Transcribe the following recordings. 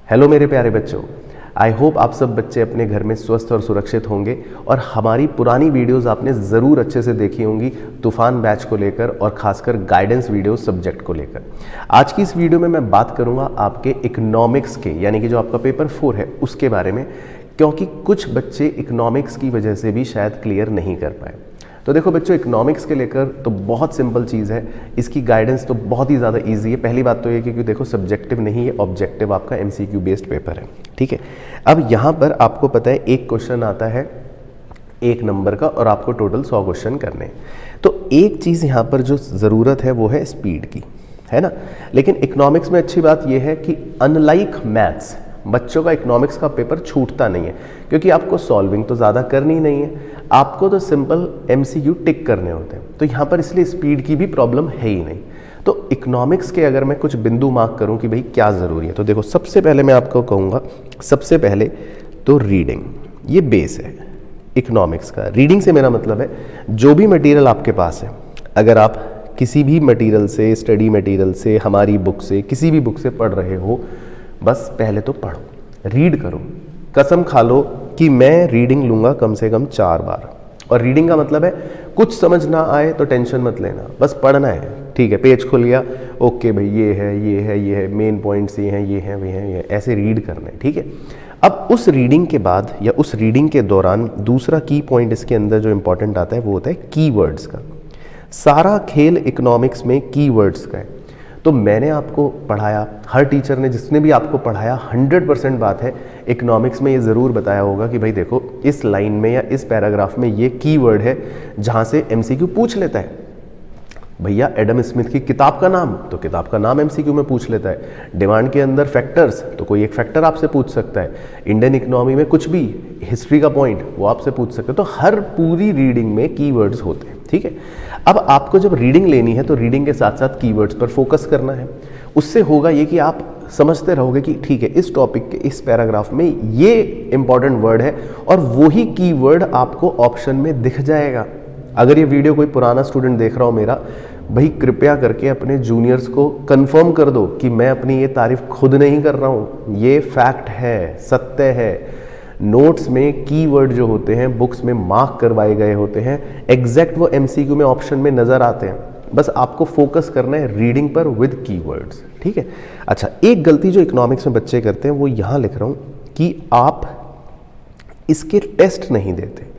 Hello मेरे प्यारे बच्चों, आई होप आप सब बच्चे अपने घर में स्वस्थ और सुरक्षित होंगे और हमारी पुरानी वीडियोस आपने ज़रूर अच्छे से देखी होंगी तूफान बैच को लेकर और खासकर गाइडेंस वीडियो सब्जेक्ट को लेकर। आज की इस वीडियो में मैं बात करूंगा आपके इकोनॉमिक्स के, यानी कि जो आपका पेपर 4 है उसके बारे में, क्योंकि कुछ बच्चे इकोनॉमिक्स की वजह से भी शायद क्लियर नहीं कर पाए। तो देखो बच्चों, इकोनॉमिक्स के लेकर तो बहुत सिंपल चीज़ है, इसकी गाइडेंस तो बहुत ही ज़्यादा इजी है। पहली बात तो ये कि देखो सब्जेक्टिव नहीं है, ऑब्जेक्टिव आपका एमसीक्यू बेस्ड पेपर है, ठीक है। अब यहाँ पर आपको पता है एक क्वेश्चन आता है 1 नंबर का और आपको टोटल 100 क्वेश्चन करने हैं। तो एक चीज़ यहाँ पर जो ज़रूरत है वो है स्पीड की, है ना। लेकिन इकोनॉमिक्स में अच्छी बात यह है कि अनलाइक मैथ्स बच्चों का इकोनॉमिक्स का पेपर छूटता नहीं है, क्योंकि आपको सॉल्विंग तो ज़्यादा करनी नहीं है, आपको तो सिंपल एमसीक्यू टिक करने होते हैं। तो यहाँ पर इसलिए स्पीड की भी प्रॉब्लम है ही नहीं। तो इकोनॉमिक्स के अगर मैं कुछ बिंदु मार्क करूँ कि भाई क्या ज़रूरी है, तो देखो सबसे पहले मैं आपको कहूँगा, सबसे पहले तो रीडिंग, ये बेस है इकोनॉमिक्स का। रीडिंग से मेरा मतलब है जो भी मटेरियल आपके पास है, अगर आप किसी भी मटेरियल से, स्टडी मटेरियल से, हमारी बुक से, किसी भी बुक से पढ़ रहे हो, बस पहले तो पढ़ो, रीड करो। कसम खा लो कि मैं रीडिंग लूँगा कम से कम 4 बार। और रीडिंग का मतलब है कुछ समझ ना आए तो टेंशन मत लेना, बस पढ़ना है, ठीक है। पेज खुल गया, ओके भाई ये है, ये है, ये है, मेन पॉइंट्स ये हैं, ये हैं, वे हैं, ये, ऐसे रीड करना है, ठीक है। अब उस रीडिंग के बाद या उस रीडिंग के दौरान दूसरा की पॉइंट इसके अंदर जो इंपॉर्टेंट आता है वो होता है कीवर्ड्स का। सारा खेल इकोनॉमिक्स में कीवर्ड्स का है। तो मैंने आपको पढ़ाया, हर टीचर ने जिसने भी आपको पढ़ाया, 100% बात है इकोनॉमिक्स में ये ज़रूर बताया होगा कि भाई देखो इस लाइन में या इस पैराग्राफ में ये कीवर्ड है जहाँ से एमसीक्यू पूछ लेता है। भैया एडम स्मिथ की किताब का नाम, तो किताब का नाम एमसीक्यू में पूछ लेता है। डिमांड के अंदर फैक्टर्स, तो कोई एक फैक्टर आपसे पूछ सकता है। इंडियन इकोनॉमी में कुछ भी, हिस्ट्री का पॉइंट, वो आपसे पूछ सकते हैं। तो हर पूरी रीडिंग में कीवर्ड्स होते हैं, ठीक है। अब आपको जब रीडिंग लेनी है तो रीडिंग के साथ साथ कीवर्ड्स पर फोकस करना है। उससे होगा ये कि आप समझते रहोगे कि ठीक है इस टॉपिक के इस पैराग्राफ में ये इंपॉर्टेंट वर्ड है और वही कीवर्ड आपको ऑप्शन में दिख जाएगा। अगर ये वीडियो कोई पुराना स्टूडेंट देख रहा हो मेरा, भाई कृपया करके अपने जूनियर्स को कंफर्म कर दो कि मैं अपनी ये तारीफ खुद नहीं कर रहा हूँ, ये फैक्ट है, सत्य है। नोट्स में कीवर्ड जो होते हैं बुक्स में मार्क करवाए गए होते हैं, एग्जैक्ट वो एमसीक्यू में ऑप्शन में नज़र आते हैं। बस आपको फोकस करना है रीडिंग पर विद कीवर्ड्स, ठीक है। अच्छा, एक गलती जो इकोनॉमिक्स में बच्चे करते हैं वो यहाँ लिख रहा हूँ कि आप इसके टेस्ट नहीं देते।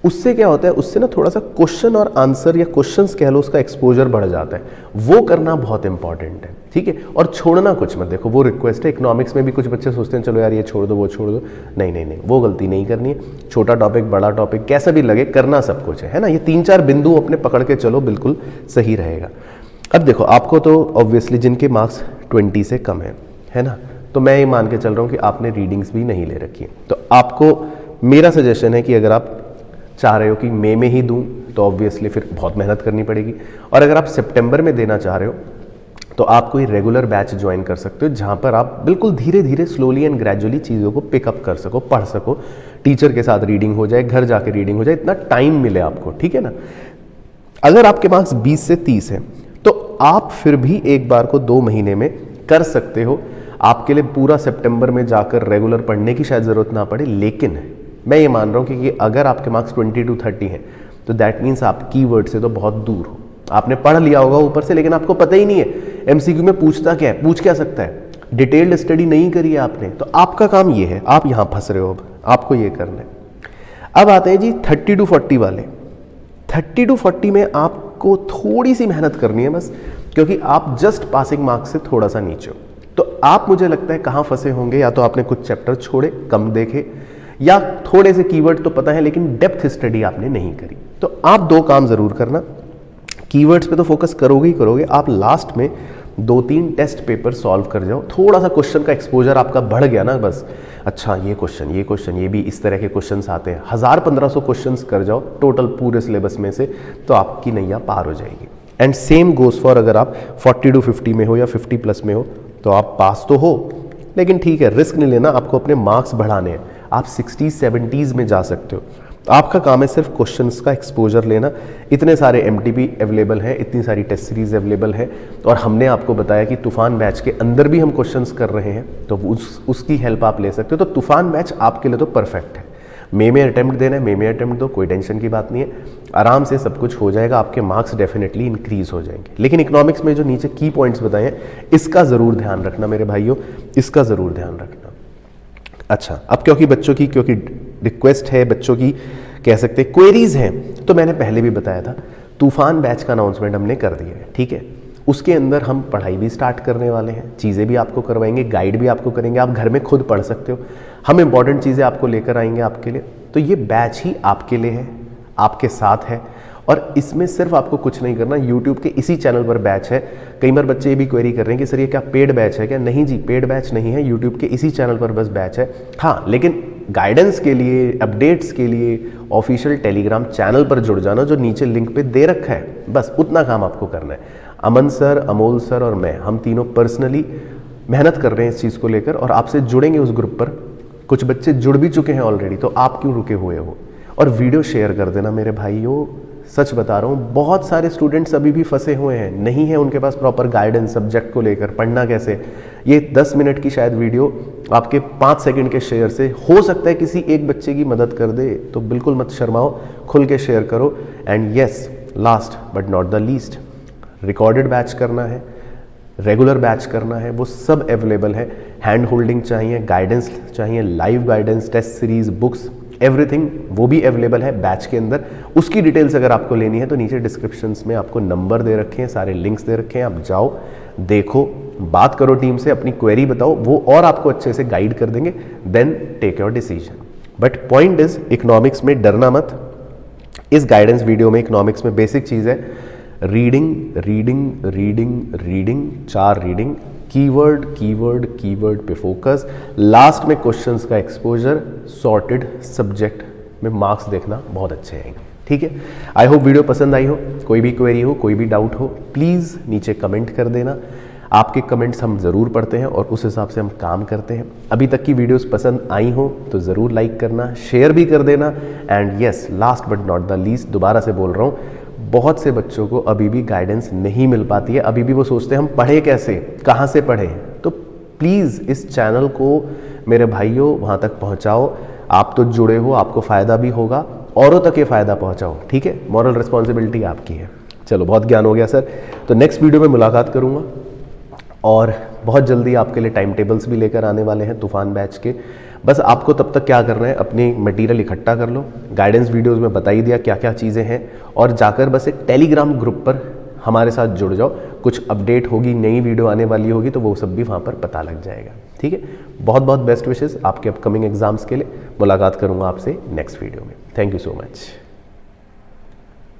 उससे क्या होता है, उससे ना थोड़ा सा क्वेश्चन और आंसर या क्वेश्चंस कह लो, उसका एक्सपोजर बढ़ जाता है। वो करना बहुत इंपॉर्टेंट है, ठीक है। और छोड़ना कुछ मत। देखो वो रिक्वेस्ट है, इकोनॉमिक्स में भी कुछ बच्चे सोचते हैं चलो यार ये छोड़ दो, वो छोड़ दो। नहीं नहीं नहीं, वो गलती नहीं करनी है। छोटा टॉपिक, बड़ा टॉपिक, कैसा भी लगे, करना सब कुछ है ना। ये 3-4 बिंदु अपने पकड़ के चलो, बिल्कुल सही रहेगा। अब देखो आपको तो ऑब्वियसली जिनके मार्क्स 20 से कम है ना, तो मैं ये मान के चल रहा हूँ कि आपने रीडिंग्स भी नहीं ले रखी है। तो आपको मेरा सजेशन है कि अगर आप चाह रहे हो कि मई में ही दूं तो ऑब्वियसली फिर बहुत मेहनत करनी पड़ेगी, और अगर आप सितंबर में देना चाह रहे हो तो आप कोई रेगुलर बैच ज्वाइन कर सकते हो, जहां पर आप बिल्कुल धीरे धीरे, स्लोली एंड ग्रेजुअली चीज़ों को पिकअप कर सको, पढ़ सको, टीचर के साथ रीडिंग हो जाए, घर जाके रीडिंग हो जाए, इतना टाइम मिले आपको, ठीक है ना। अगर आपके मार्क्स 20 से 30 हैं तो आप फिर भी एक बार को 2 महीने में कर सकते हो। आपके लिए पूरा सितंबर में जाकर रेगुलर पढ़ने की शायद ज़रूरत ना पड़े, लेकिन मैं ये मान रहा हूँ कि अगर आपके मार्क्स 20 to 30 हैं तो दैट मीन्स आप कीवर्ड से तो बहुत दूर हो। आपने पढ़ लिया होगा ऊपर से, लेकिन आपको पता ही नहीं है एमसीक्यू में पूछता क्या है, पूछ क्या सकता है, डिटेल्ड स्टडी नहीं करी है आपने। तो आपका काम ये है, आप यहाँ फंस रहे हो, अब आपको ये करना है। अब आते हैं जी 30 to 40 वाले। 30 to 40 में आपको थोड़ी सी मेहनत करनी है बस, क्योंकि आप जस्ट पासिंग मार्क्स से थोड़ा सा नीचे हो। तो आप, मुझे लगता है, कहाँ फंसे होंगे, या तो आपने कुछ चैप्टर छोड़े, कम देखे, या थोड़े से कीवर्ड तो पता है लेकिन डेप्थ स्टडी आपने नहीं करी। तो आप 2 काम जरूर करना, कीवर्ड्स पे तो फोकस करोगे ही करोगे, आप लास्ट में 2-3 टेस्ट पेपर सॉल्व कर जाओ। थोड़ा सा क्वेश्चन का एक्सपोजर आपका बढ़ गया ना, बस अच्छा ये क्वेश्चन, ये भी इस तरह के क्वेश्चंस आते हैं, 1000-1500 क्वेश्चंस कर जाओ टोटल पूरे सिलेबस में से, तो आपकी नैया पार हो जाएगी। एंड सेम गोज फॉर अगर आप 40 to 50 में हो या 50+ में हो, तो आप पास तो हो, लेकिन ठीक है, रिस्क नहीं लेना, आपको अपने मार्क्स बढ़ाने हैं। आप 60s-70s में जा सकते हो। आपका काम है सिर्फ क्वेश्चंस का एक्सपोजर लेना। इतने सारे एमटीपी अवेलेबल हैं, इतनी सारी टेस्ट सीरीज अवेलेबल है, और हमने आपको बताया कि तूफान बैच के अंदर भी हम क्वेश्चंस कर रहे हैं, तो उसकी हेल्प आप ले सकते हो। तो तूफान बैच आपके लिए तो परफेक्ट है। मे में अटेम्प्ट देना है, मे में अटेम्प्ट दो, कोई टेंशन की बात नहीं है, आराम से सब कुछ हो जाएगा, आपके मार्क्स डेफिनेटली इंक्रीज हो जाएंगे। लेकिन इकोनॉमिक्स में जो नीचे की पॉइंट्स बताए हैं, इसका ज़रूर ध्यान रखना मेरे भाइयों, इसका ज़रूर ध्यान रखना। अच्छा, अब क्योंकि रिक्वेस्ट है, बच्चों की कह सकते हैं क्वेरीज हैं, तो मैंने पहले भी बताया था तूफान बैच का अनाउंसमेंट हमने कर दिया है, ठीक है। उसके अंदर हम पढ़ाई भी स्टार्ट करने वाले हैं, चीज़ें भी आपको करवाएंगे, गाइड भी आपको करेंगे, आप घर में खुद पढ़ सकते हो, हम इंपॉर्टेंट चीज़ें आपको लेकर आएंगे आपके लिए। तो ये बैच ही आपके लिए है, आपके साथ है, और इसमें सिर्फ आपको कुछ नहीं करना। यूट्यूब के इसी चैनल पर बैच है। कई बार बच्चे ये भी क्वेरी कर रहे हैं कि सर ये क्या पेड बैच है क्या? नहीं जी, पेड बैच नहीं है, यूट्यूब के इसी चैनल पर बस बैच है। हाँ, लेकिन गाइडेंस के लिए, अपडेट्स के लिए ऑफिशियल टेलीग्राम चैनल पर जुड़ जाना, जो नीचे लिंक पे दे रखा है, बस उतना काम आपको करना है। अमन सर, अमोल सर और मैं, हम तीनों पर्सनली मेहनत कर रहे हैं इस चीज़ को लेकर, और आपसे जुड़ेंगे उस ग्रुप पर। कुछ बच्चे जुड़ भी चुके हैं ऑलरेडी, तो आप क्यों रुके हुए हो? और वीडियो शेयर कर देना मेरे भाइयों, सच बता रहा हूँ, बहुत सारे स्टूडेंट्स अभी भी फंसे हुए हैं, नहीं है उनके पास प्रॉपर गाइडेंस सब्जेक्ट को लेकर, पढ़ना कैसे। ये 10 मिनट की शायद वीडियो आपके 5 सेकंड के शेयर से हो सकता है किसी एक बच्चे की मदद कर दे, तो बिल्कुल मत शर्माओ, खुल के शेयर करो। And yes, last but not the least, recorded batch करना है, रेगुलर बैच करना है, वो सब अवेलेबल है। हैंड होल्डिंग चाहिए, गाइडेंस चाहिए, live guidance, test series, books, everything, वो भी अवेलेबल है बैच के अंदर। उसकी डिटेल्स अगर आपको लेनी है तो नीचे डिस्क्रिप्शंस में आपको नंबर दे रखे हैं, सारे लिंक्स दे रखे हैं, आप जाओ, देखो, बात करो टीम से, अपनी क्वेरी बताओ, वो और आपको अच्छे से गाइड कर देंगे। Then take your decision. But point is, economics में डरना मत। इस गाइडेंस वीडियो में इकोनॉमिक्स में बेसिक चीज़ है reading, reading, reading, reading, 4 reading, keyword, keyword, keyword पे फोकस, लास्ट में क्वेश्चंस का एक्सपोजर, सॉर्टेड सब्जेक्ट में मार्क्स देखना बहुत अच्छे आएंगे, ठीक है। आई होप वीडियो पसंद आई हो। कोई भी क्वेरी हो, कोई भी डाउट हो, प्लीज़ नीचे कमेंट कर देना। आपके कमेंट्स हम ज़रूर पढ़ते हैं और उस हिसाब से हम काम करते हैं। अभी तक की वीडियोस पसंद आई हो तो ज़रूर लाइक करना, शेयर भी कर देना। And yes, last but not the least, दोबारा से बोल रहा हूँ, बहुत से बच्चों को अभी भी गाइडेंस नहीं मिल पाती है, अभी भी वो सोचते हैं हम पढ़े कैसे, कहाँ से पढ़ें। तो प्लीज़ इस चैनल को मेरे भाइयों वहाँ तक पहुँचाओ। आप तो जुड़े हो, आपको फ़ायदा भी होगा, औरों तक ये फ़ायदा पहुँचाओ, ठीक है। मॉरल रिस्पॉन्सिबिलिटी आपकी है। चलो, बहुत ज्ञान हो गया सर। तो नेक्स्ट वीडियो में मुलाकात करूँगा, और बहुत जल्दी आपके लिए टाइम टेबल्स भी लेकर आने वाले हैं तूफान बैच के। बस आपको तब तक क्या करना है, अपनी मटेरियल इकट्ठा कर लो, गाइडेंस वीडियोस में बता ही दिया क्या क्या चीज़ें हैं, और जाकर बस एक टेलीग्राम ग्रुप पर हमारे साथ जुड़ जाओ। कुछ अपडेट होगी, नई वीडियो आने वाली होगी, तो वो सब भी वहाँ पर पता लग जाएगा, ठीक है। बहुत बहुत बेस्ट विशेज़ आपके अपकमिंग एग्जाम्स के लिए। मुलाकात करूँगा आपसे नेक्स्ट वीडियो में। Thank you so much.